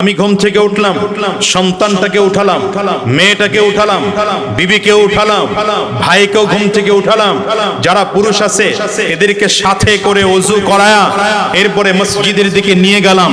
আমি ঘুম থেকে উঠলাম, সন্তানটাকে উঠালাম, মেয়েটাকে উঠালাম, বিবিকে উঠালাম, ভাইকেও ঘুম থেকে উঠালাম। যারা পুরুষ আছে এদেরকে সাথে করে ওযু করায়া এরপরে মসজিদের দিকে নিয়ে গেলাম।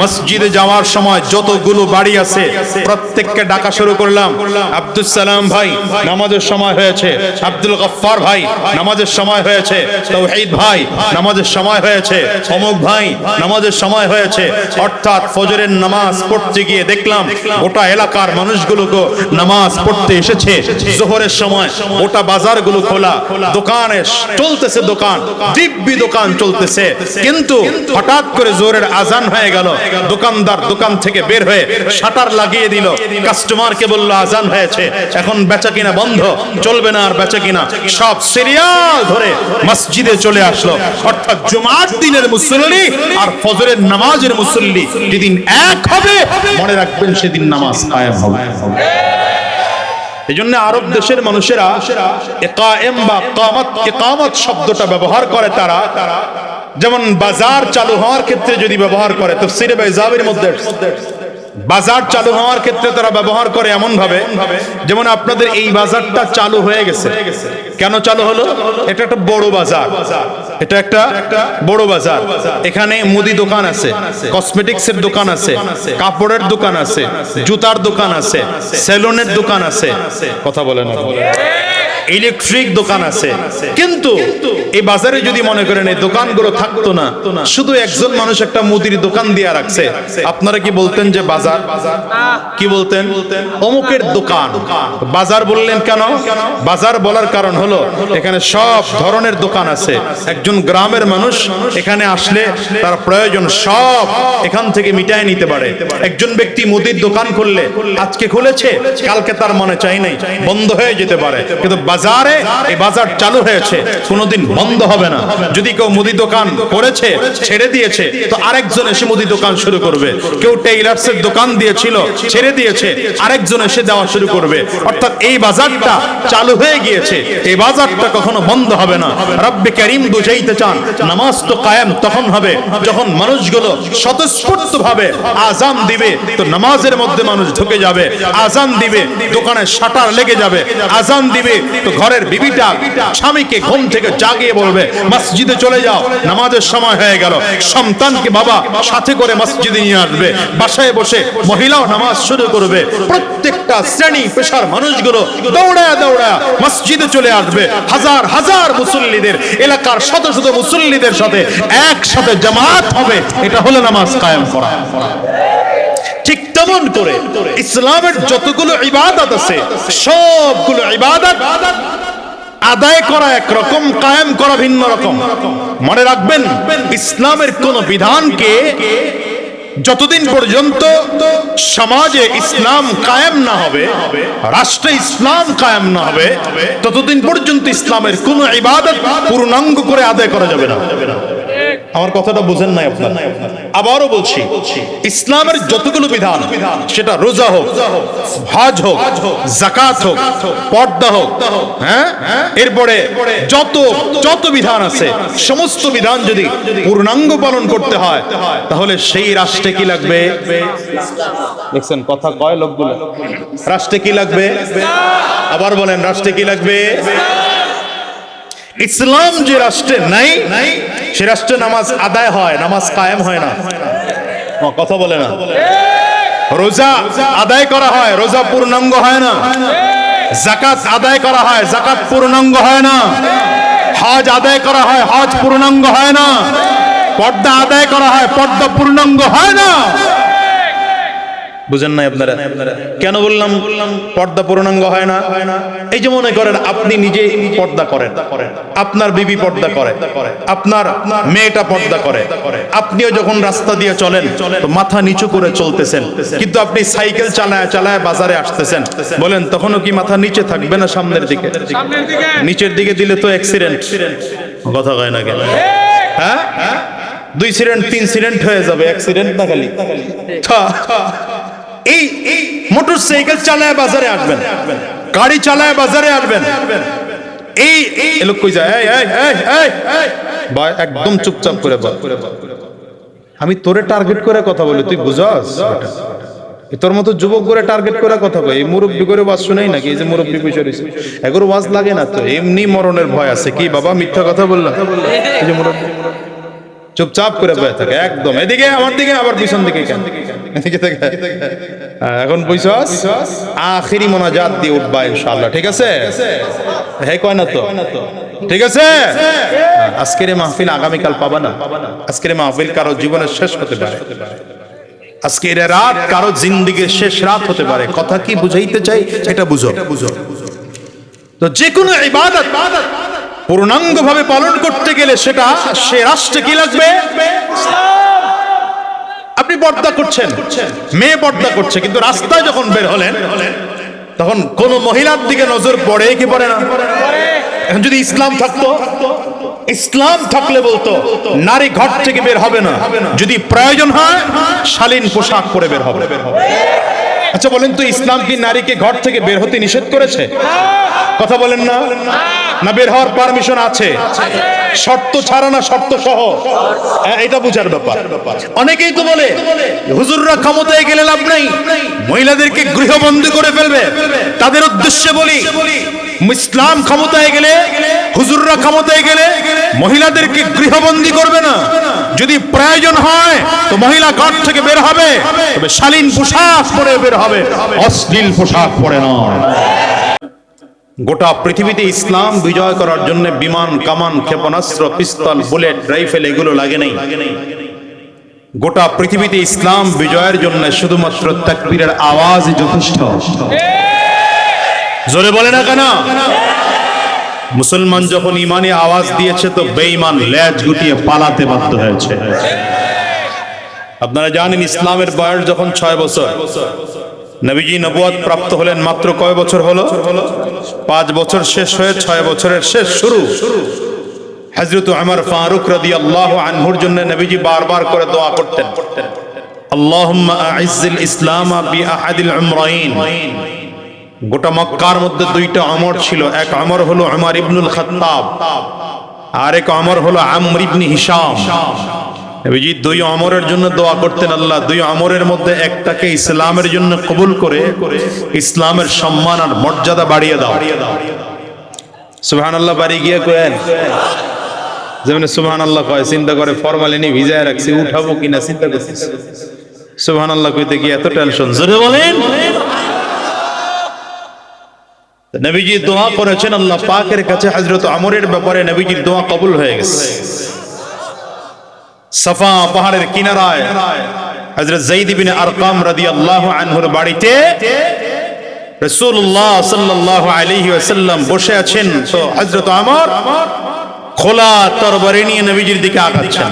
মসজিদে যাওয়ার সময় যতগুলো বাড়ি আছে প্রত্যেককে ডাকা শুরু করলাম। আব্দুস সালাম ভাই নামাজের সময় হয়েছে, আব্দুল গফফার ভাই নামাজের সময় হয়েছে, তাওহীদ ভাই নামাজের সময় হয়েছে, অমুক ভাই নামাজের সময় হয়েছে। অর্থাৎ ফজরের নামাজ পড়তে গিয়ে দেখলাম গোটা এলাকার মানুষগুলোকে নামাজ পড়তে এসেছে। যোহরের সময় গোটা বাজারগুলো খোলা, দোকানে চলতেছে, দোকান দিব্যি দোকান চলতেছে। কিন্তু হঠাৎ করে জোহরের আজান হয়ে গেল, দোকানদার দোকান থেকে বের হয়ে শাটার লাগিয়ে দিল, কাস্টমারকে বলল আজান হয়েছে, এখন বেচা কিনা বন্ধ, চলবে না আর বেচা কিনা। সব সিরিয়াল ধরে মসজিদে চলে আসলো। অর্থাৎ জুমার দিনের মুসল্লি আর ফজরের নামাজের মুসল্লি যেদিন এক হবে, মনে রাখবেন সেদিন নামাজ কায়েম হবে। এজন্য আরব দেশের মানুষেরা ইকায়েম বা ইকামত শব্দটা ব্যবহার করে তারা, যেমন বাজার চালু হওয়ার ক্ষেত্রে যদি ব্যবহার করে, তাফসীরে বাইজাবির মধ্যে বাজার চালু হওয়ার ক্ষেত্রে তারা ব্যবহার করে এমন ভাবে যেমন আপনাদের এই বাজারটা চালু হয়ে গেছে। কেন চালু হলো? এটা একটা বড় বাজার, এটা একটা বড় বাজার। এখানে মুদি দোকান আছে, কসমেটিক্সের দোকান আছে, কাপড়ের দোকান আছে, জুতার দোকান আছে, সেলুনের দোকান আছে, কথা বলেন না, ইলেকট্রিক দোকান আছে। কিন্তু এই বাজারে যদি মনে করেন এই দোকানগুলো থাকতো না, শুধু একজন মানুষ একটা মুদির দোকান দিয়ে রাখছে, আপনারা কি বলতেন যে বাজার? কি বলতেন? অমুকের দোকান। বাজার বললেন কেন? বাজার বলার কারণ হলো এখানে সব ধরনের দোকান আছে। একজন গ্রামের মানুষ এখানে আসলে তার প্রয়োজন সব এখান থেকে মিটায় নিতে পারে। একজন ব্যক্তি মুদির দোকান খুললে, আজকে খুলেছে কালকে তার মনে চাই নাই বন্ধ হয়ে যেতে পারে, কিন্তু বাজারে এই বাজার চালু হয়েছে, কোনোদিন বন্ধ হবে না। যদি কেউ মুদি দোকান করেছে ছেড়ে দিয়েছে, তো আরেকজন এসে মুদি দোকান শুরু করবে। কেউ টেইলার্সের দোকান দিয়েছিল ছেড়ে দিয়েছে, আরেকজন এসে দেওয়া শুরু করবে। অর্থাৎ এই বাজারটা চালু হয়ে গিয়েছে, এই বাজারটা কখনো বন্ধ হবে না। রব্বে কারীম বুঝাইতে চান নামাজ তো কায়েম তখন হবে যখন মানুষগুলো স্বতঃস্ফূর্ত ভাবে আজান দিবে, তো নামাজের মধ্যে মানুষ ঢুকে যাবে। আজান দিবে, দোকানে শাটার লেগে যাবে। আজান দিবে তো ঘরের বিবিটা স্বামীকে ঘুম থেকে জাগিয়ে বলবে মসজিদে চলে যাও, নামাজের সময় হয়ে গেল। সন্তানকে বাবা সাথে করে মসজিদে নিয়ে আসবে। বাসায় বসে মহিলাও নামাজ শুরু করবে। প্রত্যেকটা শ্রেণী পেশার মানুষগুলো দৌড়ায় দৌড়ায় মসজিদে চলে আসবে। হাজার হাজার মুসল্লিদের, এলাকার শত শত মুসল্লিদের সাথে একসাথে জামাত হবে। এটা হলো নামাজ কায়েম করা। ঠিক তেমন করে ইসলামের যতগুলো ইবাদত আছে সবগুলো ইবাদত আদায় করা একরকম, কায়েম করা ভিন্ন রকম। মনে রাখবেন ইসলামের কোন বিধানকে যতদিন পর্যন্ত সমাজে ইসলাম কায়েম না হবে, রাষ্ট্রে ইসলাম কায়েম না হবে, ততদিন পর্যন্ত ইসলামের কোন ইবাদত পূর্ণাঙ্গ করে আদায় করা যাবে না। আমার কথাটা বুঝেন নাই আপনারা? আবারও বলছি, ইসলামের যতগুলো বিধান, সেটা রোজা হোক, হজ হোক, যাকাত হোক, পর্দা হোক, হ্যাঁ, এরপরে যত বিধান আছে সমস্ত বিধান যদি পূর্ণাঙ্গ পালন করতে হয়, তাহলে সেই রাষ্ট্রে কি লাগবে? দেখছেন কথা কয় লোকগুলো, রাষ্ট্রে কি লাগবে? আবার বলেন, রাষ্ট্রে কি লাগবে? ইসলাম যে রাষ্ট্রে নাই, সে রাষ্ট্রে নামাজ আদায় হয়, নামাজ কায়েম হয় না। কথা বলে না। রোজা আদায় করা হয়, রোজা পূর্ণাঙ্গ হয় না। যাকাত আদায় করা হয়, যাকাত পূর্ণাঙ্গ হয় না। হজ আদায় করা হয়, হজ পূর্ণাঙ্গ হয় না। পর্দা আদায় করা হয়, পর্দা পূর্ণাঙ্গ হয় না। বুঝেন নাই আপনারা? কেন বললাম পর্দা পূর্ণাঙ্গ হয় না? এই যে মনে করেন আপনি নিজে পর্দা করেন, আপনার বিবি পর্দা করে, আপনার মেয়েটা পর্দা করে, আপনিও যখন রাস্তা দিয়ে চলেন তো মাথা নিচু করে চলতেছেন, কিন্তু আপনি সাইকেল চালায় চালায় বাজারে আসতেছেন, বলেন তখনও কি মাথা নিচে থাকবে না সামনের দিকে? নিচের দিকে দিলে তো অ্যাক্সিডেন্ট। কথা কয় না কেন? হ্যাঁ, 2 অ্যাক্সিডেন্ট 3 অ্যাক্সিডেন্ট হয়ে যাবে। অ্যাক্সিডেন্ট না খালি, এই মোটরসাইকেল চালায় বাজারে আসবেন, গাড়ি চালায় বাজারে আসবেন, এই লোক কই যায়? ভাই একদম চুপচাপ করে বল। আমি তোরে টার্গেট করে কথা বলি, তুই বুঝাস? তোর মতো যুবক করে টার্গেট করে কথা কই, এই মুরব্বী করে ওয়াজ শুনেই নাকি? এই যে মুরব্বী বসে রয়েছে, এগুলো ওয়াজ লাগে না তো, এমনি মরণের ভয় আছে। কি বাবা মিথ্যা কথা বললাম? এই যে মুরব্বী চুপচাপ করে বসে থাকে একদম, এদিকে আমার দিকে, আবার পিছন দিকে কেন? এদিকে থেকে এখন বুঝছস, আখিরি মোনাজাত দিয়ে উঠবা ইনশাআল্লাহ, ঠিক আছে? হ্যাঁ কয় না তো, ঠিক আছে? আজকের মাহফিল আগামীকাল পাবা না। আজকের মাহফিল কারো জীবনের শেষ হতে পারে, আজকের রাত কারো জিন্দেগির শেষ রাত হতে পারে। কথা কি বুঝাইতে চাই এটা বুঝো। তো যে কোনো ইবাদত পূর্ণাঙ্গ ভাবে পালন করতে গেলে সেটা সে রাষ্ট্রে কি লাগবে? আপনি পর্দা করছেন, মেয়ে পর্দা করছে, কিন্তু রাস্তায় যখন বের হলেন তখন কোন মহিলার দিকে নজর পড়ে কি পড়ে না? এখন যদি ইসলাম থাকতো, ইসলাম থাকলে বলতো নারী ঘর থেকে বের হবে না, যদি প্রয়োজন হয় শালীন পোশাক পরে বের হবে। আচ্ছা বলেন তো, ইসলাম কি নারীকে ঘর থেকে বের হতে নিষেধ করেছে? কথা বলেন না? না বের হওয়ার পারমিশন আছে, শর্ত ছাড়া না শর্ত সহ? এটা বুঝার ব্যাপার। অনেকেই তো বলে হুজুররা ক্ষমতায় গেলে লাভ নাই, মহিলাদেরকে গৃহবন্দী করে ফেলবে। তাদের উদ্দেশ্যে বলি, ইসলাম ক্ষমতায় গেলে, হুজুররা ক্ষমতায় গেলে মহিলাদেরকে গৃহবন্দী করবে না। যদি প্রয়োজন হয় তো মহিলা ঘর থেকে বের হবে, তবে শালীন পোশাক পরে বের হবে, অশ্লীল পোশাক পরে নয়। গোটা পৃথিবীতে ইসলাম বিজয় করার জন্য বিমান, কামান, ক্ষেপণাস্ত্র, পিস্তল, বুলেট, রাইফেল এগুলো লাগে নাই। গোটা পৃথিবীতে ইসলাম বিজয়ের জন্য শুধুমাত্র তাকবীরের আওয়াজই যথেষ্ট। জোরে বলে না কেন? মুসলমান যখন ইমানি আওয়াজ দিয়েছে তো বেঈমান লেজ গুটিয়ে পালাতে বাধ্য হয়েছে। আপনারা জানেন ইসলামের বয়স যখন 6 বছর, নবীজি নবুয়ত প্রাপ্ত হলেন মাত্র কয় বছর হলো? 5 বছর শেষ হয়ে 6 বছরের শেষ শুরু। হযরত ওমর ফারুক রাদিয়াল্লাহু আনহুর জন্য নবীজি বারবার করে দোয়া করতেন, আল্লাহুম্মা আইজ্জিল ইসলাম বিআহাদিল উমরাইন। গোটা মক্কার মধ্যে 2টা ওমর ছিল, এক ওমর হলো ওমর ইবনুল খাত্তাব, আর এক ওমর হলো আমর ইবনে হিশাম। নবীজি 2 ওমরের জন্য দোয়া করতেন, আল্লাহ 2 ওমরের মধ্যে একটাকে ইসলামের জন্য কবুল করে ইসলামের সম্মান আর মর্যাদা বাড়িয়ে দাও। সুবহানাল্লাহ বাড়ি গিয়ে কয়েন, যেমন সুবহানাল্লাহ কয় চিন্তা করে ফরমালিনি ভিজায় রাখছি, উঠাবো কিনা চিন্তা করছি। সুবহানাল্লাহ কইতে গিয়ে এত টেনশন। জোরে বলেন। নবীজি দোয়া করেছেন আল্লাহ পাকের কাছে, হযরত ওমরের ব্যাপারে নবীজির দোয়া কবুল হয়ে গেছে। সাফা পাহাড়ের কিনারায় হযরত যায়েদ ইবনে আরকাম রাদিয়াল্লাহু আনহুর বাড়িতে রাসূলুল্লাহ সাল্লাল্লাহু আলাইহি ওয়াসাল্লাম বসে আছেন। তো হযরত ওমর খোলা তরবারি নিয়ে নবীজির দিকে আগাচ্ছেন।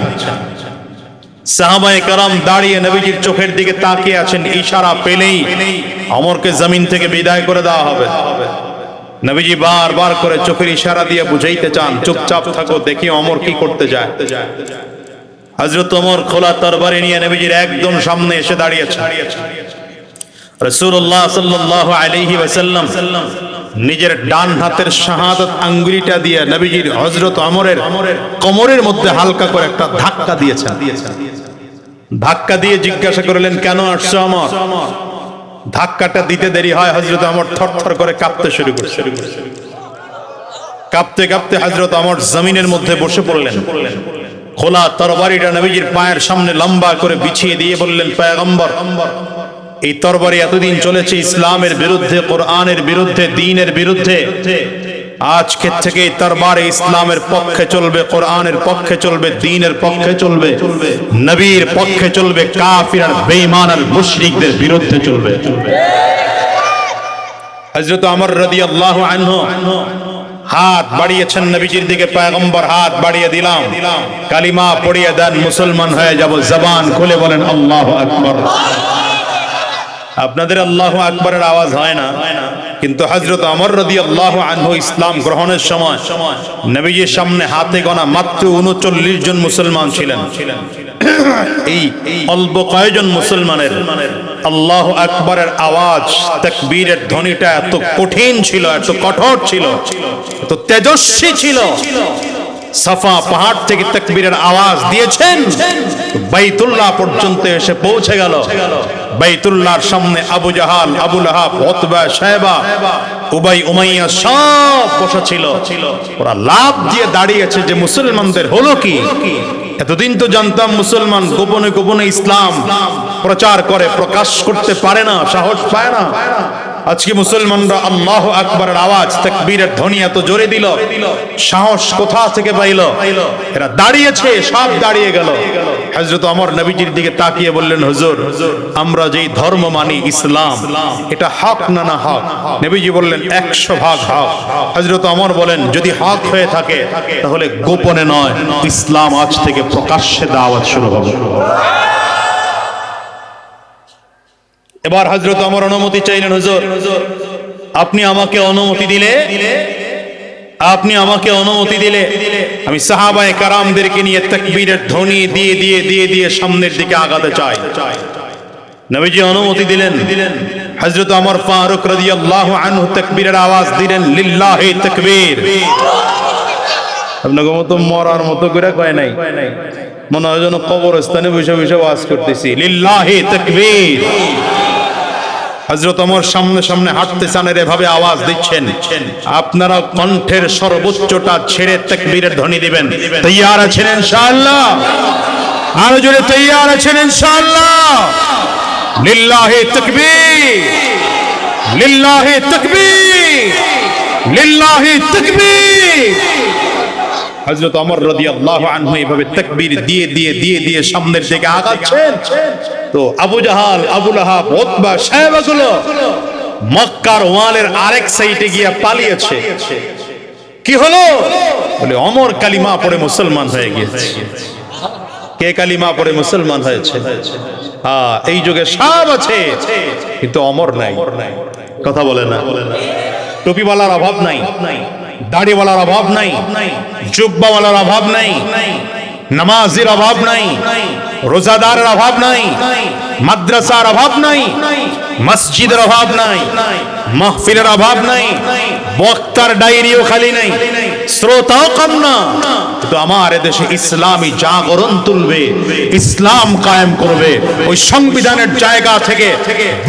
সাহাবায়ে কেরাম দাঁড়িয়ে নবীজির চোখের দিকে তাকিয়ে আছেন, ইশারা পেলেই ওমরকে জমিন থেকে বিদায় করে দেওয়া হবে। নবীজি বারবার করে চোখের ইশারা দিয়ে বুঝাইতে চান, চুপচাপ থাকো, দেখি ওমর কি করতে যায়। হযরত ওমর খোলা তরবারি নিয়ে নবীজির একদম সামনে এসে দাঁড়িয়েছেন। রাসূলুল্লাহ সাল্লাল্লাহু আলাইহি ওয়াসাল্লাম নিজের ডান হাতের শাহাদাত আঙ্গুলিটা দিয়ে নবীজির হযরত ওমরের কোমরের মধ্যে হালকা করে একটা ধাক্কা দিয়েছেন। ধাক্কা দিয়ে জিজ্ঞাসা করলেন, কেন আসছো ওমর? ধাক্কাটা দিতে দেরি হয়, হযরত ওমর থরথর করে কাঁপতে শুরু করছে। কাঁপতে কাঁপতে হযরত ওমর জমিনের মধ্যে বসে পড়লেন। খোলা তরবারিটা নবীজির পায়ের সামনে লম্বা করে বিছিয়ে দিয়ে বললেন, পয়গম্বর, এই তরবারি এতদিন চলেছে ইসলামের বিরুদ্ধে, কোরআনের বিরুদ্ধে, দ্বীনের বিরুদ্ধে। আজকে থেকে এই তরবারি ইসলামের পক্ষে চলবে, কোরআনের পক্ষে চলবে, দ্বীনের পক্ষে চলবে, নবীর পক্ষে চলবে, কাফির আর বেঈমান আর মুশরিকদের বিরুদ্ধে চলবে। হযরত ওমর রাদিয়াল্লাহু আনহু হাত বাড়িয়েছেন নবীজির দিকে, পয়গম্বর হাত বাড়িয়ে দিলাম, কালিমা পড়িয়ে দেন, মুসলমান হয়ে যাব। জবান খুলে বলেন আল্লাহু আকবার। আপনাদের আল্লাহু আকবারের আওয়াজ হয় না, কিন্তু হযরত ওমর রাদিয়াল্লাহু আনহু ইসলাম গ্রহণের সময় নবীজির সামনে হাতে গোনা মাত্র 39 জন মুসলমান ছিলেন। এই অল্প কয়েকজন মুসলমানের আল্লাহু আকবারের আওয়াজ, তাকবীরের ধ্বনিটা এত কঠিন ছিল, এত কঠোর ছিল, এত তেজস্বী ছিল, সাফা পাহাড় থেকে তাকবীরের আওয়াজ দিয়েছেন, বাইতুল্লাহ পর্যন্ত এসে পৌঁছে গেল। বাইতুল্লাহর সামনে আবু জাহাল, আবু লাহাব, উতবা, শায়বা, উবাই, উমাইয়া সব বসা ছিল। ওরা লাভ দিয়ে দাঁড়িয়েছে যে মুসলমানদের হলো কি। এতদিন তো জানতাম মুসলমান গোপনে গোপনে ইসলাম প্রচার করে, প্রকাশ করতে পারে না, সাহস পায় না। আজকে মুসলমানরা আল্লাহু আকবারের আওয়াজ, তাকবীরের ধ্বনি এত জোরে দিল, সাহস কোথা থেকে পাইল? এরা দাঁড়িয়েছে, সব দাঁড়িয়ে গেল। হযরত ওমর নবীজির দিকে তাকিয়ে বললেন, হুজুর, আমরা যেই ধর্ম মানি ইসলাম, এটা হক না না হক? নবীজি বললেন 100% হক। হযরত ওমর বলেন, যদি হক হয়ে থাকে তাহলে গোপনে নয়, ইসলাম আজ থেকে প্রকাশ্যে দাওয়াত শুরু হবে। এবার হযরত ওমর অনুমতি চাইলেন, হুজুর আপনি আমাকে অনুমতি দিলে আমি সাহাবায়ে কেরামদেরকে নিয়ে তাকবীরের ধ্বনি দিয়ে দিয়ে দিয়ে দিয়ে সামনের দিকে আগাতে চাই। নবীজি অনুমতি দিলেন। হযরত ওমর ফারুক রাদিয়াল্লাহু আনহু তাকবীরের আওয়াজ দিলেন, লিল্লাহি তাকবীর। আপনাকে মতো মরার মতো করে কয় নাই, মনে হয় যেন কবরস্থানে বসে বসে ওয়াজ করতেছি। লিল্লাহি তাকবীর। হযরত ওমর সামনে সামনে হাঁটতেছেন, আর এভাবে আওয়াজ দিচ্ছেন। আপনারা কণ্ঠের সর্বোচ্চটা ছেড়ে তাকবীরের ধ্বনি দিবেন। তৈয়ার আছেন ইনশাআল্লাহ? আরো জোরে তৈয়ার আছেন ইনশাআল্লাহ? লিল্লাহি তাকবীর, লিল্লাহি তাকবীর, লিল্লাহি তাকবীর। হযরত ওমর রাদিয়াল্লাহু আনহু এইভাবে তাকবীর দিয়ে দিয়ে দিয়ে দিয়ে সামনের দিকে আগাচ্ছেন। তো আবু জাহাল, আবু লাহাব, উতবা, শায়বা গুলো মক্কার ওয়ালের আরেক সাইডে গিয়ে পালিয়েছে। কি হলো? বলে ওমর কালিমা পড়ে মুসলমান হয়ে গিয়েছে। কে কালিমা পড়ে মুসলমান হয়েছে? হ্যাঁ, এই যুগে সব আছে কিন্তু ওমর নাই। কথা বলে না। টুপিওয়ালার অভাব নাই, দাড়িওয়ালার অভাব নাই, জুব্বাওয়ালার অভাব নাই, নামাজের অভাব নাই, রোজাদারের অভাব নাই, মাদ্রাসার অভাব নাই, মসজিদের অভাব নাই, মাহফিলের অভাব নাই, বক্তার ডায়েরিও খালি নাই, শ্রোতাও কম না। কিন্তু আমার এদেশে ইসলামী জাগরণ তুলবে, ইসলাম কায়েম করবে। ওই সংবিধানের জায়গা থেকে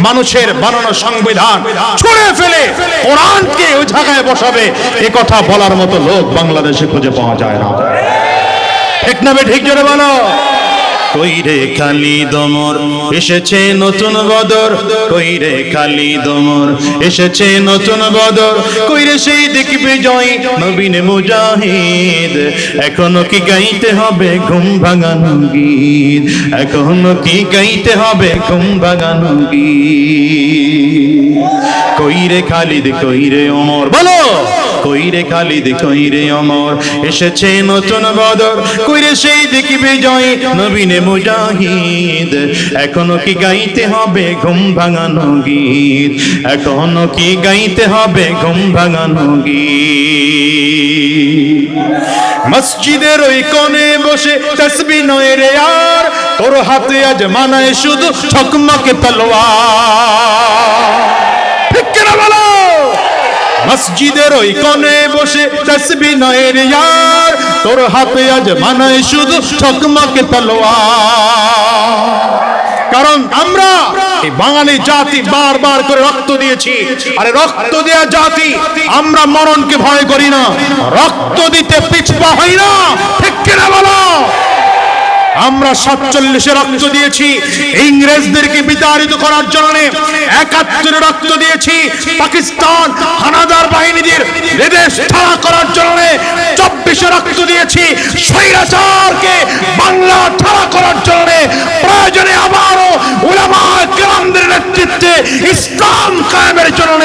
মানুষের বানানো সংবিধান ছুঁড়ে ফেলে কোরআনকে ওই জায়গায় বসাবে, এ কথা বলার মতো লোক বাংলাদেশে খুঁজে পাওয়া যায় না। ঠিক না? ঠিক জোরে বলো। কইরে খালিদ ওমর এসেছে নতুন বদর, কইরে খালিদ ওমর এসেছে নতুন বদর, কইরে সেই দেখবে জয় নবীন মুজাহিদ। এখনো কি গাইতে হবে ঘুম ভাঙানো গীত, এখনো কি গাইতে হবে ঘুম ভাঙানো গীত। কইরে খালিদ, কইরে ওমর, বলো কইরে খালিদ, কইরে ওমর এসেছে নতুন বদর, কইরে সেই দেখবে জয় নবীন মুজাহিদ। এখনো কি গাইতে হবে ঘুম ভাঙানো গীত, এখনো কি গাইতে হবে ঘুম ভাঙানো গীত। মসজিদের ওই কোণে বসে তাসবিহ নয় রে আর, তোর হাতে আজ মানায় শুধু ঠকমকে তলোয়ার। ঠিক কিনা বলো? মসজিদের ওই কোণে বসে তাসবিহ নয় রে यार, তোর হাতে আজ মানায় শুধু ঠকমকে তলোয়ার। কারণ আমরা এই বাঙালি জাতি বারবার করে রক্ত দিয়েছি। আরে রক্ত দেয়া জাতি, আমরা মরণকে ভয় করি না, রক্ত দিতে পিছপা হই না। ঠিক কিনা বলো? আমরা 47-এ রক্ত দিয়েছি ইংরেজদেরকে বিতাড়িত করার জন্য, 71-এ রক্ত দিয়েছি পাকিস্তান হানাদার বাহিনীদের বিদেশ ছাড়া করার জন্য, 24-এ রক্ত দিয়েছি স্বৈরাচারকে বাংলা ছাড়া করার জন্য, প্রয়োজনে আবারও উলামায়ে কেরামদের নেতৃত্বে ইসলাম কায়েমের জন্য,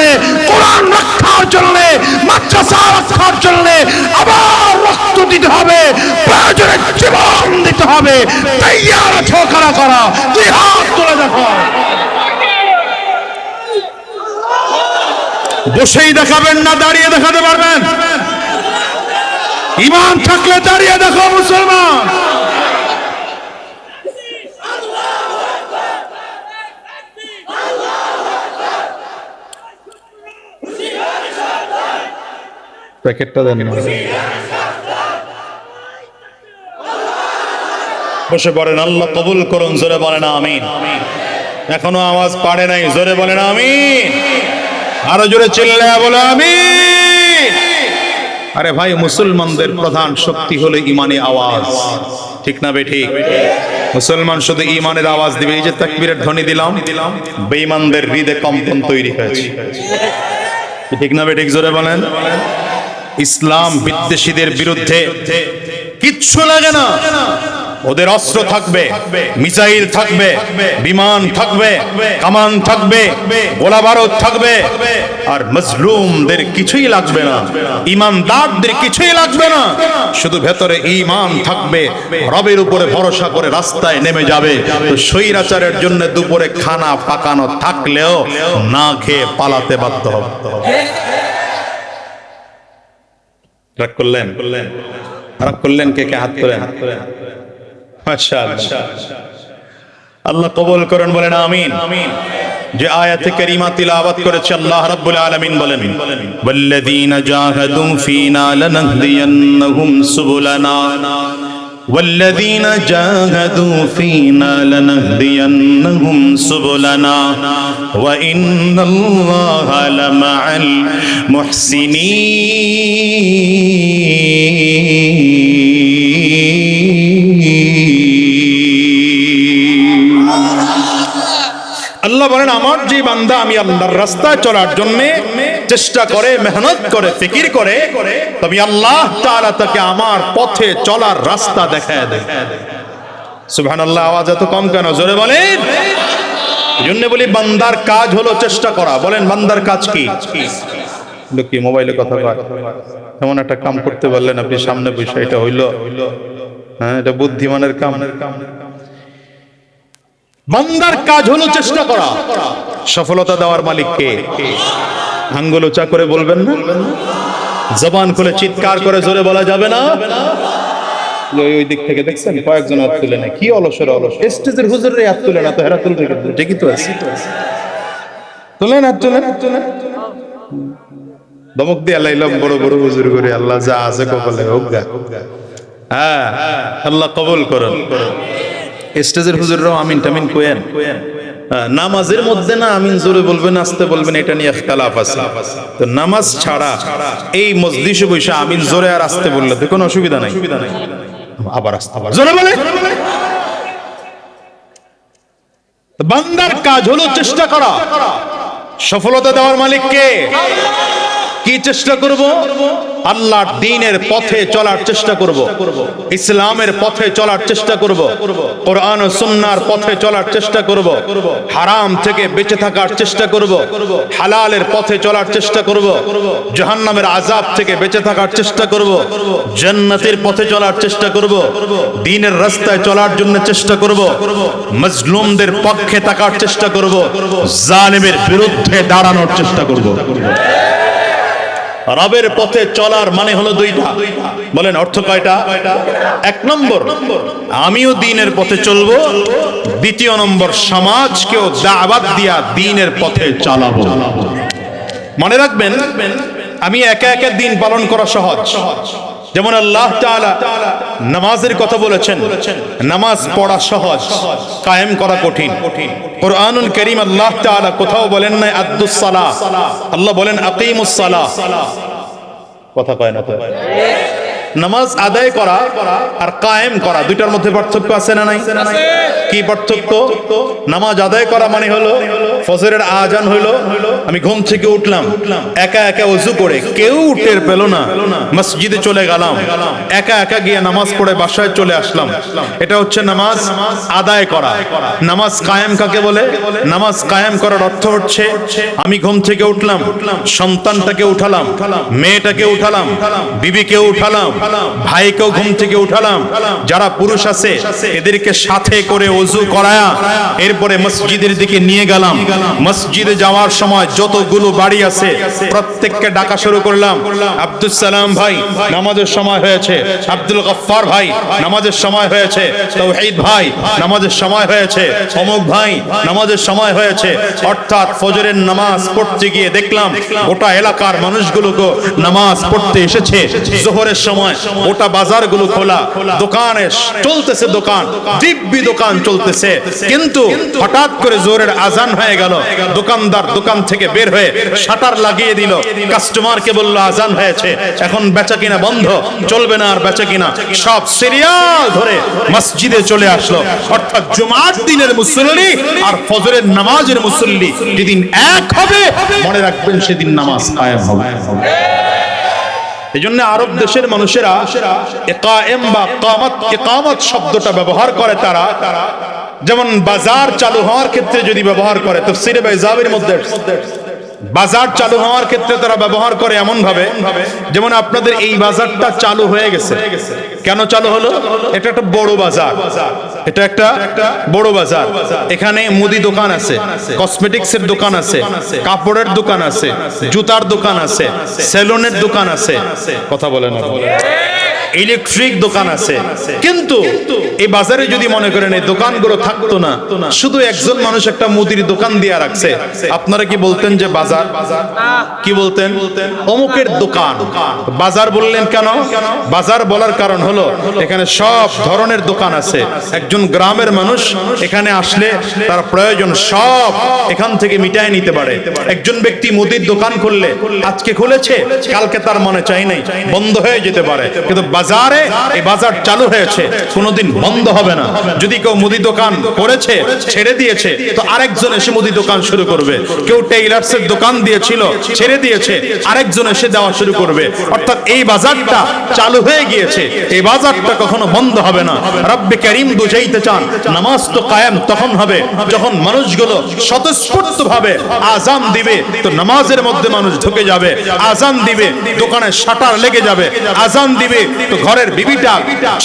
কোরআন রক্ষার জন্য, মাদ্রাসা রক্ষার জন্য আবার রক্ত দিতে হবে, প্রয়োজনে জীবন দিতে হবে। তৈয়ার আছো কারা কারা? দুই হাত তুলে দেখো। বসেই দেখাবেন না দাঁড়িয়ে দেখাতে পারবেন? ঈমান থাকলে দাঁড়িয়ে দেখো মুসলমান। প্যাকেটটা দেন না। বসে পড়েন, আল্লাহ কবুল করুন, জোরে বলেন আমিন। এখনো আওয়াজ পারে নাই, জোরে বলেন আমিন। আরো জোরে চিল্লায়া বলে আমিন। আরে ভাই, মুসলমানদের প্রধান শক্তি হলো ইমানি আওয়াজ, ঠিক না বেঠিক? মুসলমান শুধু ইমানের আওয়াজ দিবে। এই যে তাকবীরের ধ্বনি দিলাম, বেঈমানদের হৃদয়ে কম্পন তৈরি হয়েছে, ঠিক না বেঠিক? জোরে বলেন। ইসলাম বিদ্বেষীদের বিরুদ্ধে কিচ্ছু লাগে না, ওদের অস্ত্র থাকবে, মিসাইল থাকবে, বিমান থাকবে, কামান থাকবে, গোলা বারুদ থাকবে, আর মজলুমদের কিছুই লাগবে না, ইমানদারদের কিছুই লাগবে না। শুধু ভেতরে ঈমান থাকবে, রবের উপরে ভরসা করে রাস্তায় নেমে যাবে। তো স্বৈরাচারের জন্য দুপুরে খানা পাকানো থাকলেও না খেয়ে পালাতে বাধ্য হবে। রাগ করলেন? রাগ করলেন? কে কে হাত তোলেন? মাশাআল্লাহ, আল্লাহ কবুল করেন, বলেন আমিন। যে আয়াতে কারিমা তিলাওয়াত করেছে আল্লাহ রাব্বুল আলামিন বলেন, ওয়াল্লাযীনা জাহাদু ফীনা লানাহদিয়ান্নাহুম সুবুলানা, ওয়াল্লাযীনা জাহাদু ফীনা লানাহদিয়ান্নাহুম সুবুলানা ওয়া ইন্নাল্লাহা লামাআল মুহসিনিন। আল্লাহ বলেন, আমার যে বান্দা আমি আল্লাহর রাস্তায় চলার জন্য চেষ্টা করে, মেহনত করে, ফিকির করে, তবে আল্লাহ তাআলা তাকে আমার পথে চলার রাস্তা দেখায় দেয়। সুবহানাল্লাহ। আওয়াজ এত কম কেন? জোরে বলেন। এজন্য বলি বান্দার কাজ হলো চেষ্টা করা। বলেন, বান্দার কাজ কি? কি মোবাইলে কথা কয়? এমন একটা কাম করতে পারলেন আপনি সামনে বসে, এটা হইলো? হ্যাঁ, এটা বুদ্ধিমানের কাম। বান্দার কাজ হলো চেষ্টা করা। সফলতা দেওয়ার মালিক কে? আঙ্গুল উঁচা করে বলবেন না, জবান খুলে চিৎকার করে জোরে বলা যাবে না? ওই দিক থেকে দেখছেন কয়েকজন হাত তুলে না, কি অলসের অলস। স্টেজের হুজুরের হাত তুলে না তো, হেরা তুলবে কিন্তু, ঠিকই তো আছে। তুলেন, হাত তুলেন, হাত তুলেন। দমক দিয়ে আল্লাহ বড় বড় হুজুর করে, আল্লাহ যা আছে কপালে হোক গা। হ্যাঁ, আল্লাহ কবুল করুন। স্টেজের হুজুররাও আমিন টামিন কোয়েন। নামাজের মধ্যে না আমিন জোরে বলবেন, আস্তে বলবেন, এটা নিয়ে ইখতিলাফ আছে। তো নামাজ ছাড়া এই মজলিসে বসে আমিন জোরে আর আস্তে বললে তো কোনো অসুবিধা নাই। আবার আস্তে, আবার জোরে বলে। বান্দার কাজ হলো চেষ্টা করা। সফলতা দেওয়ার মালিক কে? কি চেষ্টা করব? আল্লাহর দ্বীনের পথে চলার চেষ্টা করব, ইসলামের পথে চলার চেষ্টা করব, কোরআন ও সুন্নাহর পথে চলার চেষ্টা করব, হারাম থেকে বেঁচে থাকার চেষ্টা করব, হালালের পথে চলার চেষ্টা করব, জাহান্নামের আযাব থেকে বেঁচে থাকার চেষ্টা করব, জান্নাতের পথে চলার চেষ্টা করব, দ্বীনের রাস্তায় চলার জন্য চেষ্টা করব, মজলুমদের পক্ষে থাকার চেষ্টা করব, জালিমের বিরুদ্ধে দাঁড়ানোর চেষ্টা করব। রবের পথে চলার মানে হলো দুইটা। বলেন, অর্থ কয়টা? এক নম্বর, আমিও দ্বীনের পথে চলবো। দ্বিতীয় নম্বর, সমাজকেও দাওয়াত দিয়া দ্বীনের পথে চালাবো। মনে রাখবেন, আমি একা একা দ্বীন পালন করা সহজ। যেমন আল্লাহ তাআলা নামাজের কথা বলেছেন, নামাজ পড়া সহজ, কায়েম করা কঠিন। কুরআনুল কারীম আল্লাহ তাআলা কোথাও বলেন না আদ্দুস সালাহ, আল্লাহ বলেন আকিমুস সালাহ। কথা কয় না তো? নামাজ আদায় করা আর কায়েম করা দুইটার মধ্যে পার্থক্য আছে না নাই? কি পার্থক্য? নামাজ আদায় করা মানে হলো ফজরের আজান হলো, আমি ঘুম থেকে উঠলাম, একা একা ওযু করে, কেউ টের পেল না, মসজিদে চলে গেলাম, একা একা গিয়ে নামাজ পড়ে বাসায় চলে আসলাম। এটা হচ্ছে নামাজ আদায় করা। নামাজ কায়েম কাকে বলে? নামাজ কায়েম করার অর্থ হচ্ছে আমি ঘুম থেকে উঠলাম, সন্তানটাকে উঠালাম, মেয়েটাকে উঠালাম, বিবিকে উঠালাম, ভাইকেও ঘুম থেকে উঠালাম, যারা পুরুষ আছে এদেরকে সাথে করে ওযু করায়া এরপরে মসজিদের দিকে নিয়ে গেলাম। মসজিদে যাওয়ার সময় যতগুলো বাড়ি আছে প্রত্যেককে ডাকা শুরু করলাম, আব্দুস সালাম ভাই নামাজের সময় হয়েছে, আব্দুল গফফার ভাই নামাজের সময় হয়েছে, তাওহীদ ভাই নামাজের সময় হয়েছে, অমুক ভাই নামাজের সময় হয়েছে। অর্থাৎ ফজরের নামাজ পড়তে গিয়ে দেখলাম গোটা এলাকার মানুষগুলোকে নামাজ পড়তে এসেছে। যোহরের সময় ওটা বাজারগুলো খোলা, দোকানে চলতেছে, দোকান দিব্যি দোকান চলতেছে, কিন্তু হঠাৎ করে জোরের আজান হয়ে গেল, দোকানদার দোকান থেকে বের হয়ে শাটার লাগিয়ে দিল, কাস্টমারকে বলল আজান হয়েছে, এখন বেচা কিনা বন্ধ, চলবে না আর বেচা কিনা, সব সিরিয়াল ধরে মসজিদে চলে আসলো। অর্থাৎ জুমার দিনের মুসল্লি আর ফজরের নামাজের মুসল্লি যেদিন এক হবে, মনে রাখবেন সেদিন নামাজ কায়েম হবে। এই জন্য আরব দেশের মানুষেরা ইকায়েম বা ইকামত শব্দটা ব্যবহার করে তারা, যেমন বাজার চালু হওয়ার ক্ষেত্রে যদি ব্যবহার করে, তাফসীরে বাইজাবির মধ্যে বাজার চালু হওয়ার ক্ষেত্রে তারা ব্যবহার করে এমন ভাবে, যেমন আপনাদের এই বাজারটা চালু হয়ে গেছে। কেন চালু হলো? এটা একটা বড় বাজার, এটা একটা বড় বাজার। এখানে মুদি দোকান আছে, কসমেটিক্সের দোকান আছে, কাপড়ের দোকান আছে, জুতার দোকান আছে, সেলুনের দোকান আছে, কথা বলেন না, ইলেকট্রিক দোকান আছে। কিন্তু এই বাজারে যদি মনে করেন এই দোকানগুলো থাকতো না, শুধু একজন মানুষ একটা মুদির দোকান দিয়ে রাখছে, আপনারা কি বলতেন যে বাজার? কি বলতেন? অমুকের দোকান। বাজার বললেন কেন? বাজার বলার কারণ হলো এখানে সব ধরনের দোকান আছে। একজন গ্রামের মানুষ এখানে আসলে তার প্রয়োজন সব এখান থেকে মিটায় নিতে পারে। একজন ব্যক্তি মুদির দোকান খুললে, আজকে খুলেছে, কালকে তার মনে চাই নাই, বন্ধ হয়ে যেতে পারে, কিন্তু বাজারে এই বাজার চালু হয়েছে, কোনোদিন বন্ধ হবে না। যদি কেউ মুদি দোকান করেছে, ছেড়ে দিয়েছে, তো আরেকজন এসে মুদি দোকান শুরু করবে। কেউ টেইলার্সের দোকান দিয়েছিল, ছেড়ে দিয়েছে, আরেকজন এসে দেওয়া শুরু করবে। অর্থাৎ এই বাজারটা চালু হয়ে গিয়েছে, এই বাজারটা কখনো বন্ধ হবে না। রব্বে কারীম বুঝাইতে চান, নামাজ তো কায়েম তখন হবে যখন মানুষগুলো স্বতঃস্ফূর্ত ভাবে আজান দিবে, তো নামাজের মধ্যে মানুষ ঢুকে যাবে। আজান দিবে, দোকানে শাটার লেগে যাবে। আজান দিবে, তো ঘরের বিবিটা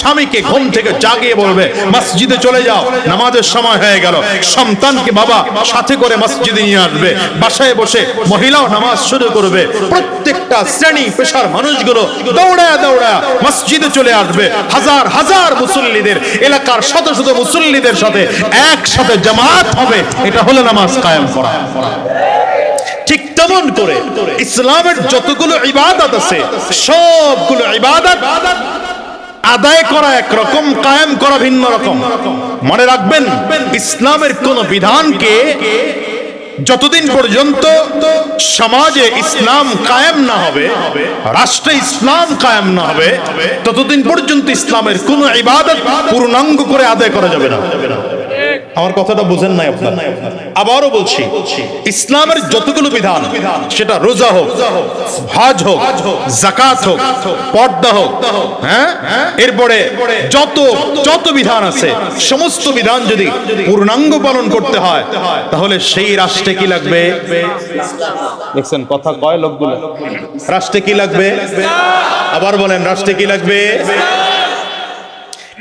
স্বামীকে ঘুম থেকে জাগিয়ে বলবে মসজিদে চলে যাও, নামাজের সময় হয়ে গেল। সন্তানকে বাবা সাথে করে মসজিদে নিয়ে আসবে, বাসায় বসে মহিলাও নামাজ শুরু করবে। প্রত্যেকটা শ্রেণী পেশার মানুষগুলো দৌড়ায় দৌড়ায় মসজিদে চলে আসবে। হাজার হাজার মুসল্লিদের, এলাকার শত শত মুসল্লিদের সাথে একসাথে জামাত হবে। এটা হলো নামাজ কায়েম করা। ঠিক তেমন করে ইসলামের যতগুলো ইবাদত আছে, সবগুলো ইবাদত আদায় করা একরকম, কায়েম করা ভিন্ন রকম। মনে রাখবেন, ইসলামের কোন বিধানকে যতদিন পর্যন্ত সমাজে ইসলাম কায়েম না হবে, রাষ্ট্রে ইসলাম কায়েম না হবে, ততদিন পর্যন্ত ইসলামের কোন ইবাদত পূর্ণাঙ্গ করে আদায় করা যাবে না। আমার কথাটা বুঝেন নাই আপনারা? আবারও বলছি, ইসলামের যতগুলো বিধান, সেটা রোজা হোক, হজ হোক, যাকাত হোক, পর্দা হোক, হ্যাঁ, এরপরে যত বিধান আছে, সমস্ত বিধান যদি পূর্ণাঙ্গ পালন করতে হয়, তাহলে সেই রাষ্ট্রে কি লাগবে? দেখছেন কথা কয় লোকগুলো, রাষ্ট্রে কি লাগবে? আবার বলেন, রাষ্ট্রে কি লাগবে?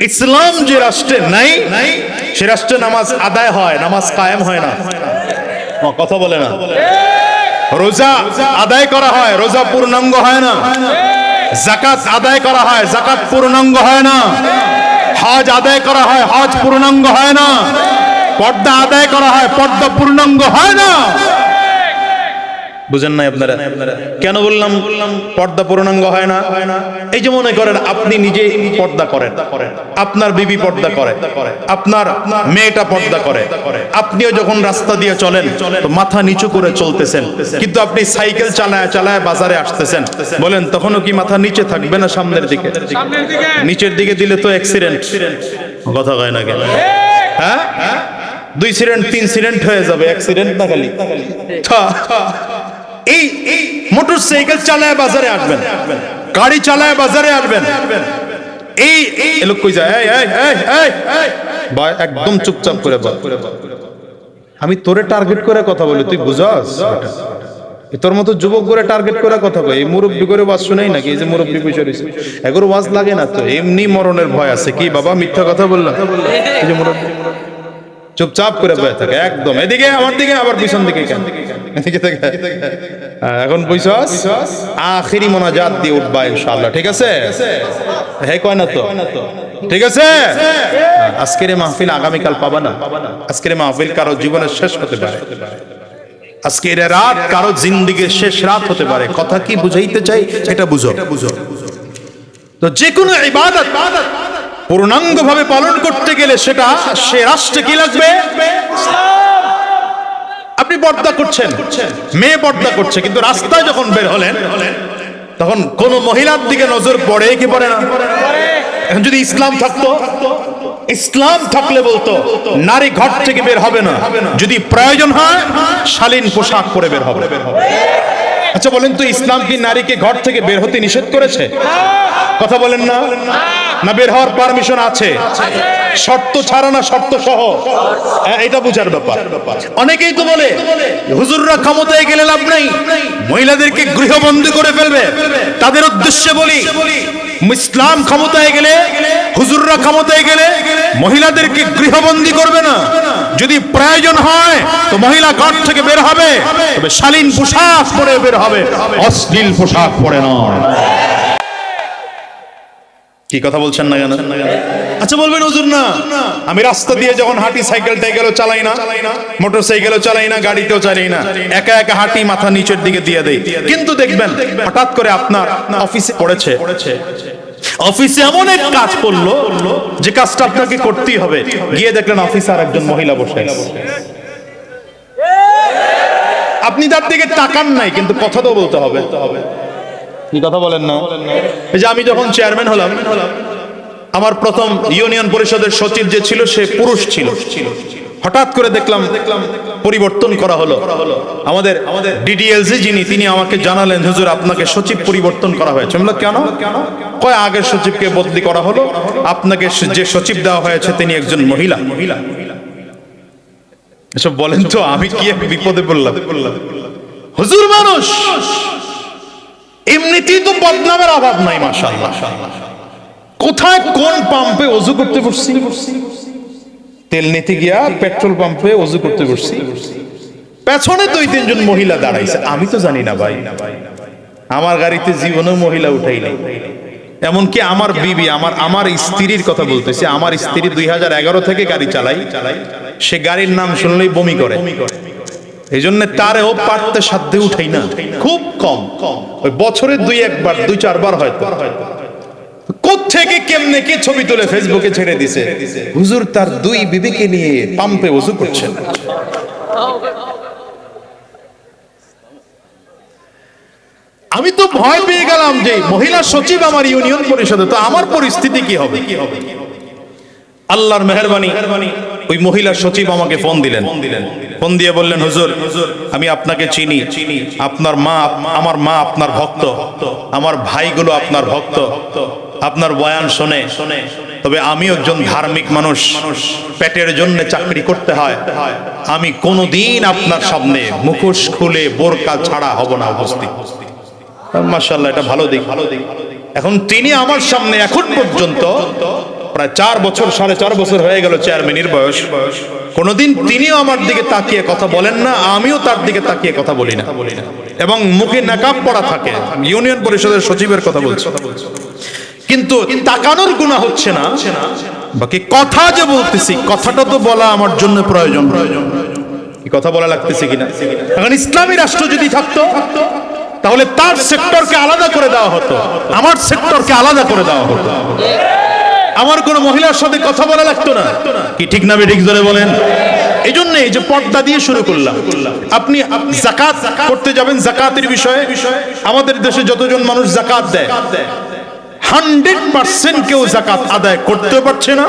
ইসলাম যে রাষ্ট্রে নাই, সে রাষ্ট্রে নামাজ আদায় হয়, নামাজ কায়েম হয় না। কথা বলে না। রোজা আদায় করা হয়, রোজা পূর্ণাঙ্গ হয় না। যাকাত আদায় করা হয়, যাকাত পূর্ণাঙ্গ হয় না। হজ আদায় করা হয়, হজ পূর্ণাঙ্গ হয় না। পর্দা আদায় করা হয়, পর্দা পূর্ণাঙ্গ হয় না। বুঝেন নাই আপনারা? কেন বললাম পর্দা পূর্ণাঙ্গ হয় না? এই যে মনে করেন আপনি নিজে পর্দা করেন, আপনার বিবি পর্দা করে, আপনার মেয়েটা পর্দা করে, আপনিও যখন রাস্তা দিয়ে চলেন তো মাথা নিচু করে চলতেছেন, কিন্তু আপনি সাইকেল চালায় চালায় বাজারে আসতেছেন, বলেন তখনও কি মাথা নিচে থাকবে না সামনের দিকে? নিচের দিকে দিলে তো অ্যাক্সিডেন্ট। কথা কয় না কেন? হ্যাঁ, 2 অ্যাক্সিডেন্ট 3 অ্যাক্সিডেন্ট হয়ে যাবে, অ্যাক্সিডেন্ট না খালি। এই মোটরসাইকেল চালায় বাজারে আসবেন, গাড়ি চালায় বাজারে আসবেন, এই লোক কই যায়? ভাই একদম চুপচাপ করে বল, আমি তোরে টার্গেট করে কথা বলি, তুই বুঝাস? তোর মতো যুবক করে টার্গেট করে কথা কই, এই মুরব্বি করে ওয়াজ শুনেই নাকি? এই যে মুরব্বি বসে রইছে, এগুলো ওয়াজ লাগে না তো, এমনি মরণের ভয় আছে। কি বাবা মিথ্যা কথা বললাম? এই যে মুরব্বি চুপচাপ করে বসে থাকে একদম। এদিকে আমার দিকে, আবার পিছন দিকে কেন? এদিকে থেকে এখন বুঝছস? আখিরি মোনাজাত দিয়ে উঠবা ইনশাআল্লাহ, ঠিক আছে? হ্যাঁ কয় না তো? ঠিক আছে। আজকের মাহফিল আগামীকাল পাবা না। আজকের মাহফিল কারো জীবনের শেষ হতে পারে, আজকের রাত কারো জিন্দেগির শেষ রাত হতে পারে। কথা কি বুঝাইতে চাই এটা বুঝো। তো যে কোনো ইবাদত পূর্ণাঙ্গভাবে পালন করতে গেলে সেটা সে রাষ্ট্রে কি লাগবে? আপনি পর্দা করছেন, মেয়ে পর্দা করছে, কিন্তু রাস্তায় যখন বের হলেন তখন কোন মহিলার দিকে নজর পড়ে কি পড়ে না? এখন যদি ইসলাম থাকতো, ইসলাম থাকলে বলতো নারী ঘর থেকে বের হবে না, যদি প্রয়োজন হয় শালীন পোশাক পরে বের হবে। আচ্ছা বলেন তো, ইসলাম কি নারীকে ঘর থেকে বের হতে নিষেধ করেছে? কথা বলেন না? না বের হওয়ার পারমিশন আছে, শর্ত ছাড়া না শর্ত সহ? এটা বুঝার ব্যাপার। অনেকেই তো বলে হুজুররা ক্ষমতায় গেলে লাভ নাই, মহিলাদেরকে গৃহবন্দী করে ফেলবে। তাদের উদ্দেশ্যে বলি, ইসলাম ক্ষমতায় গেলে, হুজুররা ক্ষমতায় গেলে মহিলাদেরকে গৃহবন্দী করবে না। যদি প্রয়োজন হয় তো মহিলা ঘর থেকে বের হবে, তবে শালীন পোশাক পরে বের হবে, অশ্লীল পোশাক পরে নয়। কি কথা বলছেন না কেন? আচ্ছা বলবেন হুজুর না, আমি রাস্তা দিয়ে যখন হাঁটি সাইকেল টাইকেলও চালাই না, মোটর সাইকেলও চালাই না, গাড়িতেও চালাই না, একা একা হাঁটি, মাথা নিচের দিকে দিয়ে দেই। কিন্তু দেখবেন হঠাৎ করে আপনার অফিসে পড়েছে, অফিসে এমন এক কাজ পড়লো যে কাজটা আপনাকে করতেই হবে, গিয়ে দেখলেন অফিসে আর একজন মহিলা বসে আছে। আপনি তার দিকে তাকান নাই, কিন্তু কথা তো বলতে হবে। কি কথা বলেন না? এই যে আমি যখন চেয়ারম্যান হলাম, আমার প্রথম ইউনিয়ন পরিষদের সচিব যে ছিল সে পুরুষ ছিল। হঠাৎ করে দেখলাম পরিবর্তন করা হলো। আমাদের ডিডিএলজি যিনি, তিনি আমাকে জানালেন হুজুর আপনাকে সচিব পরিবর্তন করা হয়েছে। আমি বললাম কেন? কয় আগের সচিবকে বদলি করা হলো, আপনাকে যে সচিব দেওয়া হয়েছে তিনি একজন মহিলা। এসব বলেন তো, আমি কি এক বিপদে পড়লাম? হুজুর মানুষ এমনিতেই তো বদনামের অভাব নাই, মাশাআল্লাহ। কোথায় কোন পাম্পে ওযু করতে বসছি, তেল নিতে গিয়া পেট্রোল পাম্পে ওযু করতে বসছি, পেছনে 2-3 জন মহিলা দাঁড়াইছে। আমি তো জানি না ভাই, আমার গাড়িতে জীবনেও মহিলা উঠাই নাই। এমনকি আমার বিবি, আমার স্ত্রীর কথা বলতেছি, আমার স্ত্রী 2011 থেকে গাড়ি চালাই, সে গাড়ির নাম শুনলেই বমি করে। এই জন্য তারেও পারতে সাধ্যে উঠাই না, খুব কম, ওই বছরে 2-1 বার 2-4 বার হয়তো। কোত্থেকে কেমনে কে ছবি তুলে ফেসবুকে ছেড়ে দিছে, হুজুর তার 2 বিবিকে নিয়ে পাম্পে ওযু করছেন। আমি তো ভয় পেয়ে গেলাম যে মহিলা সচিব আমার ইউনিয়ন পরিষদে, তো আমার পরিস্থিতি কি হবে? আল্লাহর মেহেরবানি, ওই মহিলা সচিব আমাকে ফোন দিলেন। ফোন দিয়ে বললেন হুজুর আমি আপনাকে চিনি, আপনার মা, আমার মা আপনার ভক্ত, আমার ভাইগুলো আপনার ভক্ত, আপনার বয়ান শোনে, তবে আমি একজন ধার্মিক মানুষ, পেটের জন্য চাকরি করতে হয়, আমি কোনোদিন আপনার সামনে মুখোশ খুলে বোরকা ছাড়া হব না উপস্থিত। মাশাআল্লাহ, এটা ভালো দিক। এখন তিনি আমার সামনে এখন পর্যন্ত প্রায় 4 বছর, 4.5 বছর হয়ে গেল চেয়ারম্যানের বয়স, কোনোদিন তিনিও আমার দিকে তাকিয়ে কথা বলেন না, আমিও তার দিকে তাকিয়ে কথা বলি না, এবং মুখে নাকাব পড়া থাকে। ইউনিয়ন পরিষদের সচিবের কথা বলছি, কিন্তু তাকানোর গুনাহ হচ্ছে না, বাকি কথা যে বলতেছি কথাটা তো বলা আমার জন্য প্রয়োজন। কি কথা বলা লাগতেছে কিনা? এখন ইসলামী রাষ্ট্র যদি থাকতো তাহলে তার সেক্টরকে আলাদা করে দেওয়া হতো, আমার সেক্টরকে আলাদা করে দেওয়া হতো, আমার কোন মহিলার সাথে কথা বলা লাগতো না। কি ঠিক না ঠিক জোরে বলেন? এই জন্য এই যে পর্দা দিয়ে শুরু করলাম। আপনি যাকাত করতে যাবেন, যাকাতের বিষয়ে আমাদের দেশে যতজন মানুষ যাকাত দেয় 100% কেউ যাকাত আদায় করতে পারছে না,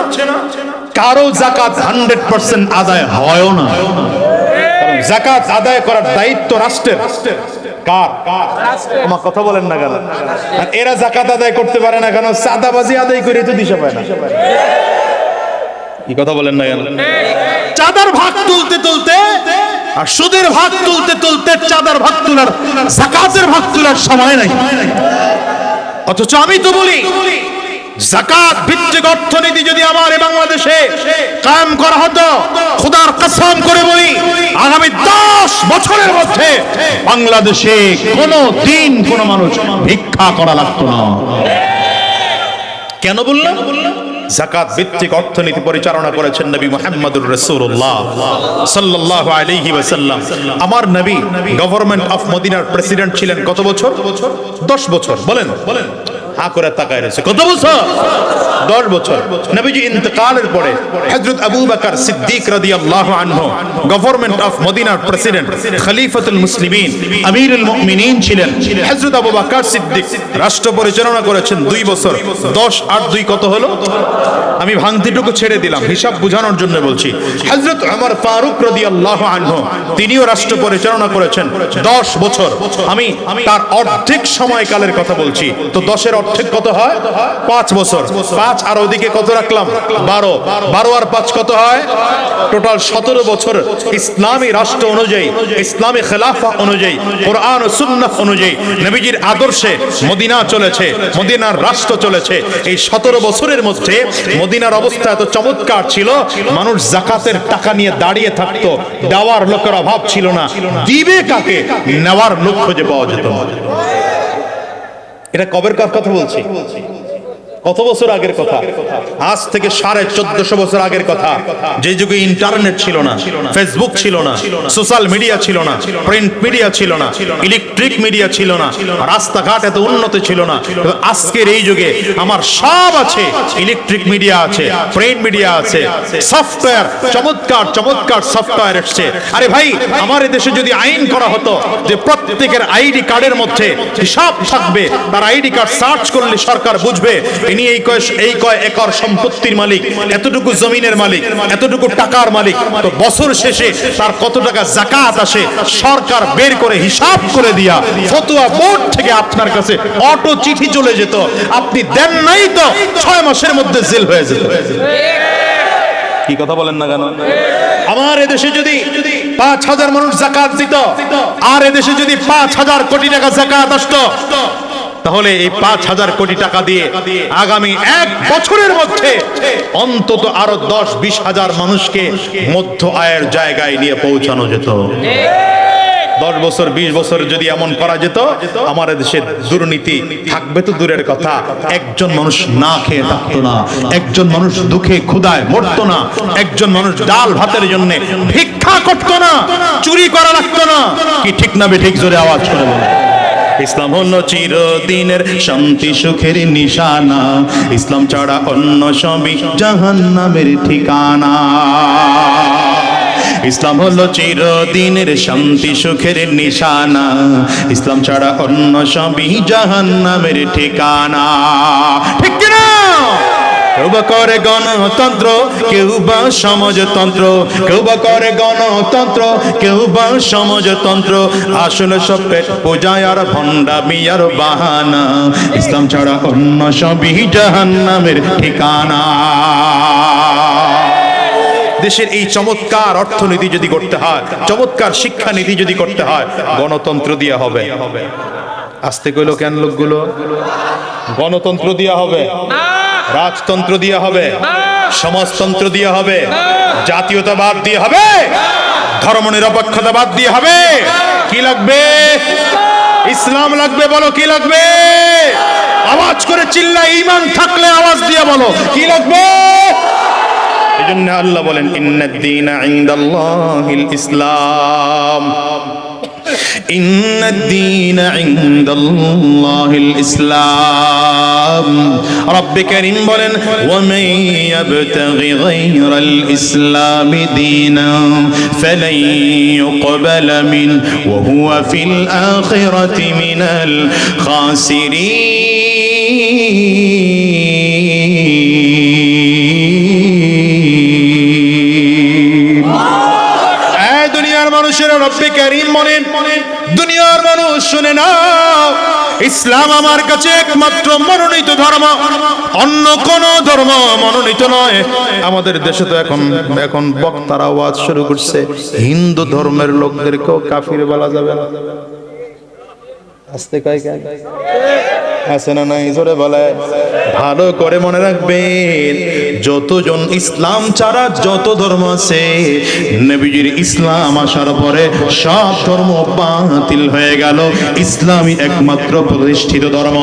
কারো যাকাত 100% আদায় হয়ও না। কারণ যাকাত আদায় করার দায়িত্ব রাষ্ট্রের। কার? আমার কথা বলেন না কেন? আর এরা যাকাত আদায় করতে পারে না কেন? চাঁদাবাজি আদায় করে তো দিশা পায় না। কি কথা বলেন না কেন? চাঁদার ভাগ তুলতে তুলতে আর সুদের ভাগ তুলতে তুলতে চাঁদার ভাগ তোলার, যাকাতের ভাগ তোলার সময় নাই। অথচ আমি তো বলি যাকাত ভিত্তিক অর্থনীতি যদি আমার এই বাংলাদেশে কায়েম করা হতো, খোদার কসম করে বলি আগামী 10 বছরের মধ্যে বাংলাদেশে কোনো দিন কোনো মানুষ ভিক্ষা করা লাগতো না। কেন বললাম? যাকাত ভিত্তিক অর্থনীতি পরিচালনা করেছেন নবী মুহাম্মদুর রাসূলুল্লাহ সাল্লাল্লাহু আলাইহি ওয়াসাল্লাম। আমার নবী গভর্নমেন্ট অফ মদিনার প্রেসিডেন্ট ছিলেন কত বছর? 10 বছর। বলেন হা করে তাকায় রয়েছে। কত বছর? 10 বছর। নবীজি ইন্তেকালের পরে হযরত আবু বকর সিদ্দিক রাদিয়াল্লাহু আনহু গভর্নমেন্ট অফ মদিনার প্রেসিডেন্ট, খলিফাতুল মুসলিমিন, আমিরুল মুমিনিন ছিলেন। হযরত আবু বকর সিদ্দিক রাষ্ট্র পরিচালনা করেছেন 2 বছর। 10 আর 2 কত হলো? আমি ভাঙতিটুকু ছেড়ে দিলাম, হিসাব বোঝানোর জন্য বলছি। হযরত ওমর ফারুক রাদিয়াল্লাহু আনহু তিনিও রাষ্ট্র পরিচালনা করেছেন 10 বছর। আমি তার অর্ধেক সময়কালের কথা বলছি। তো 10 এর অর্ধেক কত হয়? 5 বছর। 5 আর ওদিকে কত রাখলাম? 12। 12 আর 5 কত হয়? টোটাল 17 বছর ইসলামী রাষ্ট্র অনুযায়ী, ইসলামী খেলাফা অনুযায়ী, কোরআন ও সুন্নাহ অনুযায়ী নবীজির আদর্শে মদিনা চলেছে, মদিনার রাষ্ট্র চলেছে। এই 17 বছরের মধ্যে মদিনার অবস্থা এত চমৎকার ছিল, মানুষ যাকাতের টাকা নিয়ে দাঁড়িয়ে থাকতো, দেওয়ার লোকের অভাব ছিল না। দিবে কাকে? নেওয়ার লোক খুঁজে পাওয়া যেত না। এটা কবের কথা বলছি? কত বছর আগের কথা? আজ থেকে 1450 বছর আগের কথা। যে যুগে ইন্টারনেট ছিল না, ফেসবুক ছিল না, সোশ্যাল মিডিয়া ছিল না, প্রিন্ট মিডিয়া ছিল না, ইলেকট্রিক মিডিয়া ছিল না, রাস্তাঘাট এত উন্নত ছিল না। আজকের এই যুগে আমার সব আছে, ইলেকট্রিক মিডিয়া আছে, প্রিন্ট মিডিয়া আছে, সফটওয়্যার, চমৎকার চমৎকার সফটওয়্যার এসছে। আরে ভাই, আমার দেশে যদি আইন করা হতো যে প্রত্যেকের আইডি কার্ডের মধ্যে হিসাব থাকবে, তার আইডি কার্ড সার্চ করলে সরকার বুঝবে ইনি এই কয় একর সম্পত্তির মালিক, এতটুকু জমিনের মালিক, এতটুকু টাকার মালিক, তো বছর শেষে তার কত টাকা যাকাত আসে সরকার বের করে হিসাব করে দিয়া ফতোয়া বোর্ড থেকে আপনার কাছে অটো চিঠি চলে যেত। আপনি দেন নাই তো 6 মাসের মধ্যে জেল হয়ে যেত। কি কথা বলেন না কেন? আমার এদেশে যদি 5000 মানুষ যাকাত দিত, আর এদেশে যদি 5000 কোটি টাকা যাকাত আসতো, তাহলে এই 5000 কোটি টাকা দিয়ে আগামী 1 বছরের মধ্যে অন্তত আরো 10-20 হাজার মানুষকে মধ্য আয়ের জায়গায় নিয়ে পৌঁছানো যেত। 10 বছর 20 বছর যদি এমন করা যেত, আমার দেশে দুর্নীতি থাকবে তো দূরের কথা, একজন মানুষ না খেয়ে থাকতো না, একজন মানুষ দুঃখে ক্ষুধায় মরতো না, একজন মানুষ ডাল ভাতের জন্য ভিক্ষা করতো না, চুরি করা লাগতো না। কি ঠিক না বেঠিক? জোরে আওয়াজ করে বলো। ইসলাম হলো চিরদিনের শান্তি সুখের নিশানা, ইসলাম ছাড়া অন্য সবই জাহান্নামের ঠিকানা। ইসলাম হলো চিরদিনের শান্তি সুখের নিশানা, ইসলাম ছাড়া অন্য সবই জাহান্নামের ঠিকানা। ঠিক কি না? কেউ বা করে গণতন্ত্র, কেউ বা সমাজতন্ত্র, কেউ বা করে গণতন্ত্র, কেউ বা সমাজতন্ত্র, আসলে সব পেট পূজায় আর ভণ্ডামি আর বাহানা, ইসলাম ছাড়া অন্য সবই জাহান্নামের ঠিকানা। দেশের এই চমৎকার অর্থনীতি যদি করতে হয়, চমৎকার শিক্ষানীতি যদি করতে হয়, গণতন্ত্র দিয়া হবে। আসতে কইলো কেন লোকগুলো? গণতন্ত্র দিয়া হবে, রাজতন্ত্র দিয়া হবে, সমাজতন্ত্র দিয়া হবে, জাতীয়তাবাদ দিয়ে হবে, ধর্মনিরপেক্ষতাবাদ দিয়ে হবে। কি লাগবে? ইসলাম লাগবে। বলো কি লাগবে? আওয়াজ করে চিল্লা, ঈমান থাকলে আওয়াজ দিয়ে বলো কি লাগবে। এজন্য আল্লাহ বলেন ইন্নাদ-দীনা ইনদাল্লাহিল ইসলাম, ইন্নাদ-দীনা ইনদাল্লাহিল ইসলাম। রব্বে কারীম বলেন ওয়া মান ইয়াবতাগি গায়রাল ইসলামি দীনান ফালান ইউকবালা মিন ওয়া হুয়া ফিল আখিরাতি মিনাল খাসিরিন। দুনিয়ার মানুষেরা রব্বে কারীম বলেন, দুনিয়ার মানুষ শুনে নাও, ইসলাম আমার কাছে একমাত্র মনোনীত ধর্ম, অন্য কোন ধর্ম মনোনীত নয়। আমাদের দেশে তো এখন বক্তারা ওয়াজ শুরু করছে, হিন্দু ধর্মের লোকদেরকেও কাফির বলা যাবে না। আস্তে কয় কেন? আছে না নাই? জোরে বলে। ভালো করে মনে রাখবেন, যতজন ইসলাম ছাড়া যত ধর্ম আছে, নবীজির ইসলাম আসার পরে সব ধর্ম বাতিল হয়ে গেল, ইসলামই একমাত্র প্রতিষ্ঠিত ধর্ম।